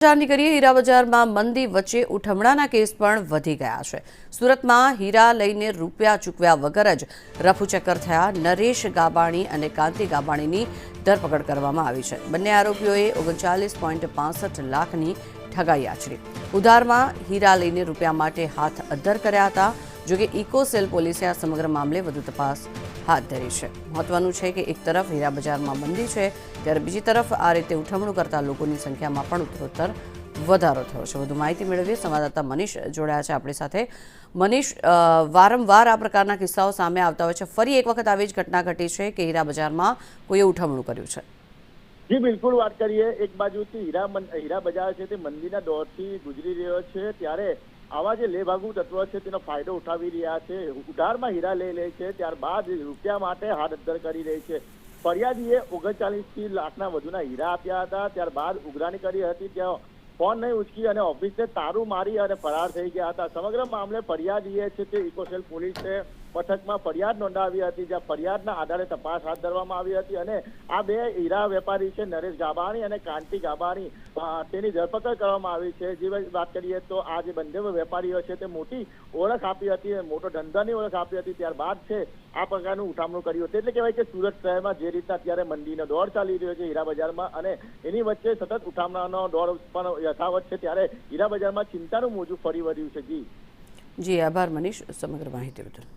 જાણની કરીએ હીરા બજારમાં મંદી વચ્ચે ઉઠમણાના કેસ પણ વધી ગયા છે। સુરતમાં હીરા લઈને રૂપિયા ચૂકવ્યા વગર જ રફુચક્કર થયા નરેશ ગાબાણી અને કાંતિ ગાબાણીની ધરપકડ કરવામાં આવી છે। બંને આરોપીઓએ 39.65 લાખની ઠગાઈ આચરી। ઉધારમાં હીરા લઈને રૂપિયા માટે હાથ અદ્ધર કર્યા હતા। જો કે ઇકોસેલ પોલીસે આ સમગ્ર મામલે વધુ તપાસ હાથ ધરી છે। મહત્વનું છે કે એક તરફ હીરા બજારમાં મંદી છે ત્યારે બીજી તરફ આ રીતે ઉઠમણું કરતા લોકોની સંખ્યામાં પણ ઉત્તરોત્તર વધારો થયો છે। વધુ માહિતી મેળવીએ સંવાદદાતા મનીષ જોડાયા છે આપણી સાથે। મનીષ, વારંવાર આ પ્રકારના કિસ્સાઓ સામે આવતા હોય છે, ફરી એક વખત આવી જ ઘટના ઘટી છે કે હીરા બજારમાં કોઈએ ઉઠમણું કર્યું છે? જી બિલકુલ, વાત કરીએ એક બાજુથી હીરા બજાર છે તે મંદીના દોરથી ગુજરી રહ્યો છે ત્યારે આવા જે લેભાગુ તત્વો છે તેનો ફાયદો ઉઠાવી રહ્યા છે। ઉધારમાં હીરા લઈ લે છે, ત્યારબાદ રૂપિયા માટે હાથ અદ્ધર કરી રહી છે। ફરિયાદીએ 39 લાખના વધુના હીરા આપ્યા હતા, ત્યારબાદ ઉઘરાણી કરી હતી, ત્યાં ફોન નહીં ઉચકી અને ઓફિસે તારું મારી અને ફરાર થઈ ગયા હતા। સમગ્ર મામલે ફરિયાદીએ છે તે ઇકોસેલ પોલીસે મથકમાં ફરિયાદ નોંધાવી હતી, જ્યાં ફરિયાદના આધારે તપાસ હાથ ધરવામાં આવી હતી અને આ બે હીરા વેપારી છે નરેશ ગાબાણી અને કાંતિ ગાબાણી તેની ધરપકડ કરવામાં આવી છે। જે વાત કરીએ તો આ જે બંને વેપારીઓ છે તે મોટી ઓળખ આપી હતી, મોટો ધંધાની ઓળખ આપી હતી, ત્યારબાદ છે આ પ્રકારનું ઉઠામણું કર્યું હતું। એટલે કહેવાય કે સુરત શહેરમાં જે રીતના અત્યારે મંદીનો દોર ચાલી રહ્યો છે હીરા બજારમાં અને એની વચ્ચે સતત ઉઠામણાનો દોર પણ યથાવત છે ત્યારે હીરા બજારમાં ચિંતાનું મોજું ફરી વળ્યું છે। જી આભાર મનીષ સમગ્ર માહિતી બદલ।